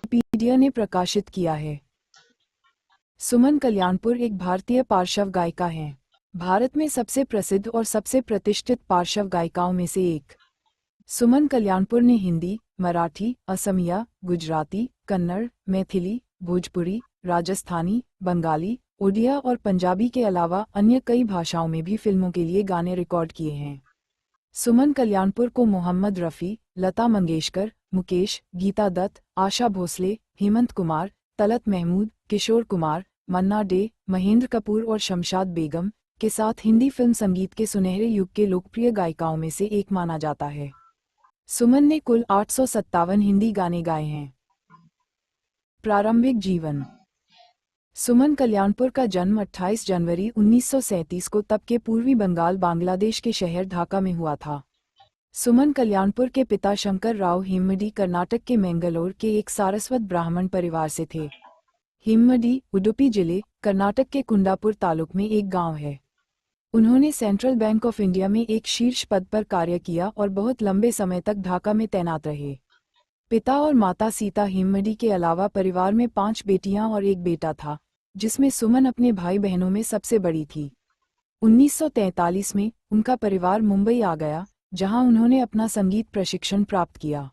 Wikipedia ने प्रकाशित किया है। सुमन कल्याणपुर एक भारतीय पार्श्व गायिका हैं। भारत में सबसे प्रसिद्ध और सबसे प्रतिष्ठित पार्श्व गायिकाओं में से एक। सुमन कल्याणपुर ने हिंदी, मराठी, असमिया, गुजराती, कन्नड़, मैथिली, भोजपुरी, राजस्थानी, बंगाली, उड़िया और पंजाबी के अलावा अन्य कई भाषाओं में भी फिल्मों के लिए गाने रिकॉर्ड किए हैं। सुमन कल्याणपुर को मोहम्मद रफ़ी, लता मंगेशकर, मुकेश, गीता दत्त, आशा भोसले, हेमंत कुमार, तलत महमूद, किशोर कुमार, मन्ना डे, महेंद्र कपूर और शमशाद बेगम के साथ हिंदी फिल्म संगीत के सुनहरे युग के लोकप्रिय गायिकाओं में से एक माना जाता है। सुमन ने कुल 857 हिंदी गाने गाए हैं। प्रारंभिक जीवन। सुमन कल्याणपुर का जन्म 28 जनवरी 1937 को तब के पूर्वी बंगाल बांग्लादेश के शहर ढाका में हुआ था। सुमन कल्याणपुर के पिता शंकर राव हिम्मडी कर्नाटक के मैंगलोर के एक सारस्वत ब्राह्मण परिवार से थे। हिम्मडी उडुपी जिले, कर्नाटक के कुंडापुर तालुक में एक गांव है। उन्होंने सेंट्रल बैंक ऑफ इंडिया में एक शीर्ष पद पर कार्य किया और बहुत लंबे समय तक ढाका में तैनात रहे। पिता और माता सीता हिम्मडी के अलावा परिवार में 5 बेटियां और एक बेटा था, जिसमें सुमन अपने भाई बहनों में सबसे बड़ी थी। 1943 में उनका परिवार मुंबई आ गया, जहां उन्होंने अपना संगीत प्रशिक्षण प्राप्त किया।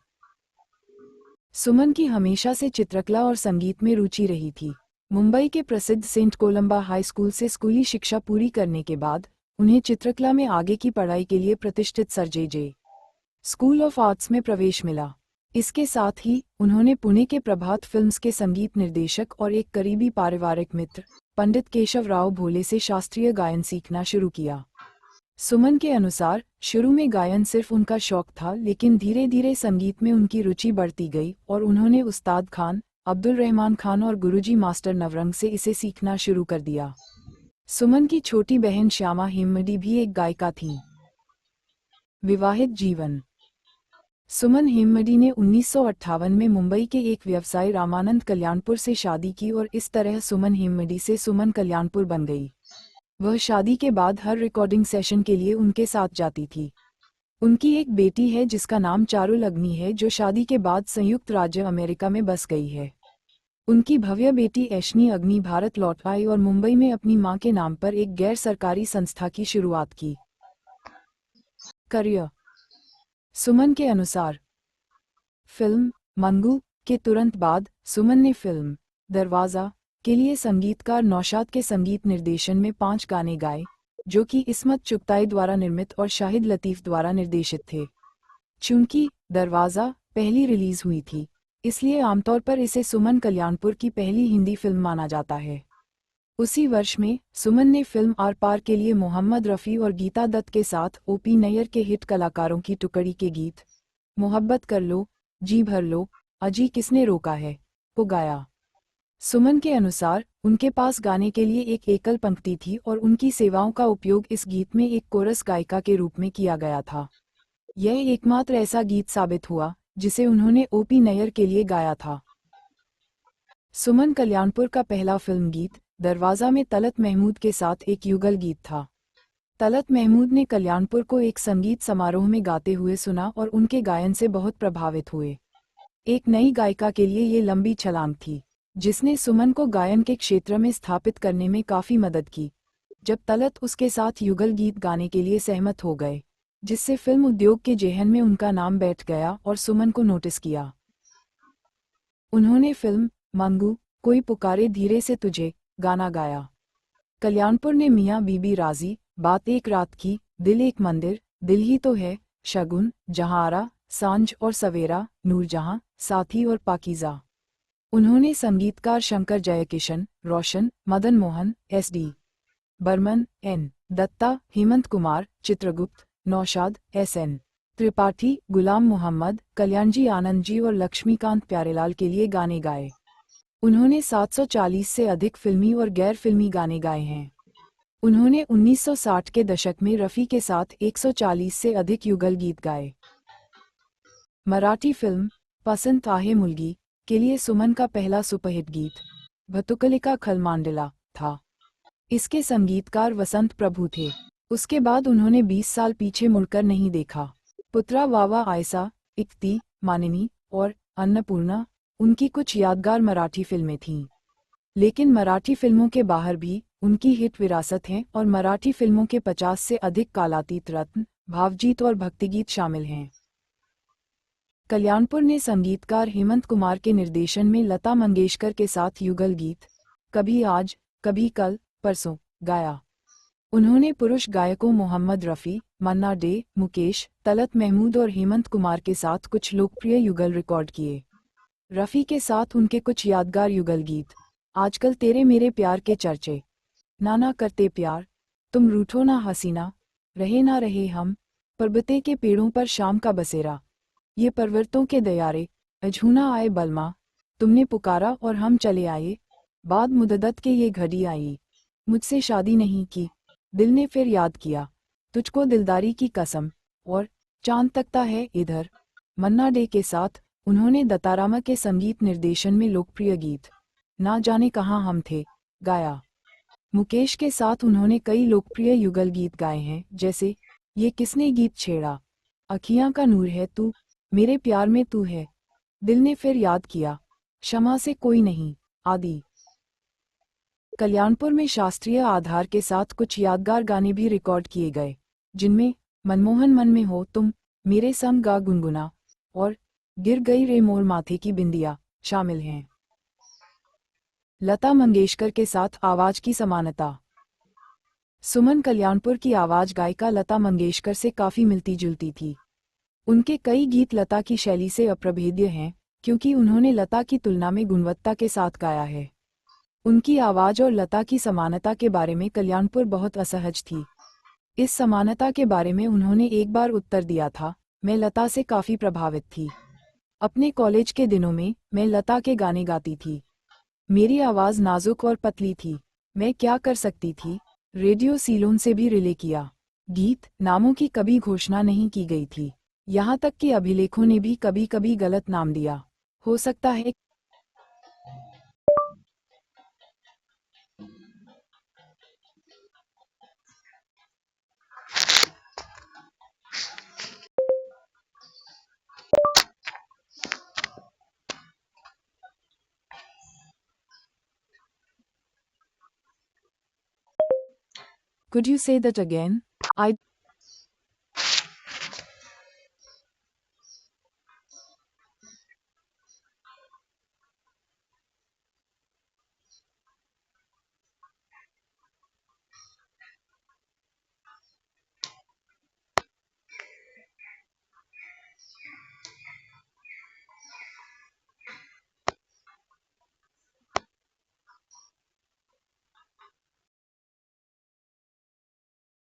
सुमन की हमेशा से चित्रकला और संगीत में रुचि रही थी। मुंबई के प्रसिद्ध सेंट कोलंबा हाई स्कूल से स्कूली शिक्षा पूरी करने के बाद उन्हें चित्रकला में आगे की पढ़ाई के लिए प्रतिष्ठित sir J school of arts में प्रवेश मिला। इसके साथ ही उन्होंने पुणे के प्रभात फिल्म्स के संगीत निर्देशक और एक करीबी पारिवारिक मित्र पंडित केशव राव भोले से शास्त्रीय गायन सीखना शुरू किया। सुमन के अनुसार शुरू में गायन सिर्फ उनका शौक था, लेकिन धीरे धीरे संगीत में उनकी रुचि बढ़ती गई और उन्होंने उस्ताद खान, अब्दुल रहमान खान और गुरुजी मास्टर नवरंग से इसे सीखना शुरू कर दिया। सुमन की छोटी बहन श्यामा हिम्मडी भी एक गायिका थीं। विवाहित जीवन। सुमन हिम्मडी ने 1958 में मुंबई के एक व्यवसायी रामानंद कल्याणपुर से शादी की और इस तरह सुमन हिम्मडी से सुमन कल्याणपुर बन गई। वह शादी के बाद हर रिकॉर्डिंग सेशन के लिए उनके साथ जाती थी। उनकी एक बेटी है जिसका नाम चारुल अग्नि है, जो शादी के बाद संयुक्त राज्य अमेरिका में बस गई है। उनकी भव्य बेटी ऐशनी अग्नि भारत लौट आई और मुंबई में अपनी मां के नाम पर एक गैर सरकारी संस्था की शुरुआत की। करियर। सुमन के अनुसार फिल्म मंगू के तुरंत बाद सुमन ने फिल्म दरवाजा के लिए संगीतकार नौशाद के संगीत निर्देशन में 5 गाने गाए, जो कि इस्मत चुगताई द्वारा निर्मित और शाहिद लतीफ़ द्वारा निर्देशित थे। चूंकि दरवाजा पहली रिलीज हुई थी, इसलिए आमतौर पर इसे सुमन कल्याणपुर की पहली हिंदी फिल्म माना जाता है। उसी वर्ष में सुमन ने फिल्म आर पार के लिए मोहम्मद रफ़ी और गीता दत्त के साथ ओपी नैयर के हिट कलाकारों की टुकड़ी के गीत मोहब्बत कर लो, जी भर लो, अजी किसने रोका है को गाया। सुमन के अनुसार उनके पास गाने के लिए एक एकल पंक्ति थी और उनकी सेवाओं का उपयोग इस गीत में एक कोरस गायिका के रूप में किया गया था। यह एकमात्र ऐसा गीत साबित हुआ जिसे उन्होंने ओपी नैयर के लिए गाया था। सुमन कल्याणपुर का पहला फिल्म गीत दरवाजा में तलत महमूद के साथ एक युगल गीत था। तलत महमूद ने कल्याणपुर को एक संगीत समारोह में गाते हुए सुना और उनके गायन से बहुत प्रभावित हुए। एक नई गायिका के लिए ये लंबी छलांग थी, जिसने सुमन को गायन के क्षेत्र में स्थापित करने में काफी मदद की। जब तलत उसके साथ युगल गीत गाने के लिए सहमत हो गए, जिससे फिल्म उद्योग के जेहन में उनका नाम बैठ गया और सुमन को नोटिस किया। उन्होंने फिल्म मंगू कोई पुकारे धीरे से तुझे गाना गाया। कल्याणपुर ने मियाँ बीबी राजी, बात एक रात की, दिल एक मंदिर, दिल ही तो है, शगुन, जहांरा, सांझ और सवेरा, नूरजहां, साथी और पाकीज़ा। उन्होंने संगीतकार Shankar Jaikishan, Roshan, Madan Mohan, S D. Burman, N. Datta, Hemant Kumar, Chitragupt, Naushad, S N. Tripathi, Ghulam Mohammed, Kalyanji Anand ji और लक्ष्मीकांत प्यारेलाल के लिए गाने गाए। उन्होंने 740 से अधिक फिल्मी और गैर फिल्मी गाने गाए हैं। उन्होंने 1960 के दशक में रफ़ी के साथ 140 से अधिक युगल गीत गाए। मराठी फिल्म पसंत आहे मुलगी के लिए सुमन का पहला सुपरहिट गीत भतुकलिका खलमांडला था। इसके संगीतकार वसंत प्रभु थे। उसके बाद उन्होंने 20 साल पीछे मुड़कर नहीं देखा। पुत्रा वावा आयसा, इक्ती, मानिनी और अन्नपूर्णा उनकी कुछ यादगार मराठी फिल्में थीं। लेकिन मराठी फिल्मों के बाहर भी उनकी हिट विरासत है और मराठी फिल्मों के 50 से अधिक कालातीत रत्न, भावगीत और भक्तिगीत शामिल हैं। कल्याणपुर ने संगीतकार हेमंत कुमार के निर्देशन में लता मंगेशकर के साथ युगल गीत कभी आज कभी कल परसों गाया। उन्होंने पुरुष गायकों मोहम्मद रफ़ी, मन्ना डे, मुकेश, तलत महमूद और हेमंत कुमार के साथ कुछ लोकप्रिय युगल रिकॉर्ड किए। रफ़ी के साथ उनके कुछ यादगार युगल गीत आजकल तेरे मेरे प्यार के चर्चे, नाना करते प्यार, तुम रूठो ना हसीना, रहे ना रहे हम, पर्बते के पेड़ों पर शाम का बसेरा, ये पर्वतों के दयारे, अझूना आए बलमा, तुमने पुकारा और हम चले आए, बाद मुद्दत के ये घड़ी आई, मुझसे शादी नहीं की, दिल ने फिर याद किया, तुझको दिलदारी की कसम, और चांद तकता है इधर। मन्ना डे के साथ उन्होंने दत्तारामा के संगीत निर्देशन में लोकप्रिय गीत ना जाने कहाँ हम थे गाया। मुकेश के साथ उन्होंने कई लोकप्रिय युगल गीत गाए हैं, जैसे ये किसने गीत छेड़ा, अखियां का नूर है तू, मेरे प्यार में तू है, दिल ने फिर याद किया, क्षमा से कोई नहीं, आदि। कल्याणपुर में शास्त्रीय आधार के साथ कुछ यादगार गाने भी रिकॉर्ड किए गए, जिनमें मनमोहन मन में हो तुम, मेरे संग गा गुनगुना और गिर गई रे मोर माथे की बिंदिया शामिल हैं। लता मंगेशकर के साथ आवाज की समानता। सुमन कल्याणपुर की आवाज गायिका लता मंगेशकर से काफी मिलती जुलती थी। उनके कई गीत लता की शैली से अप्रभेद्य हैं, क्योंकि उन्होंने लता की तुलना में गुणवत्ता के साथ गाया है। उनकी आवाज और लता की समानता के बारे में कल्याणपुर बहुत असहज थी। इस समानता के बारे में उन्होंने एक बार उत्तर दिया था, मैं लता से काफी प्रभावित थी। अपने कॉलेज के दिनों में मैं लता के गाने गाती थी। मेरी आवाज नाजुक और पतली थी, मैं क्या कर सकती थी। रेडियो सीलोन से भी रिले किया। गीत नामों की कभी घोषणा नहीं की गई थी, यहाँ तक कि अभिलेखों ने भी कभी कभी गलत नाम दिया। हो सकता है Could you say that again? I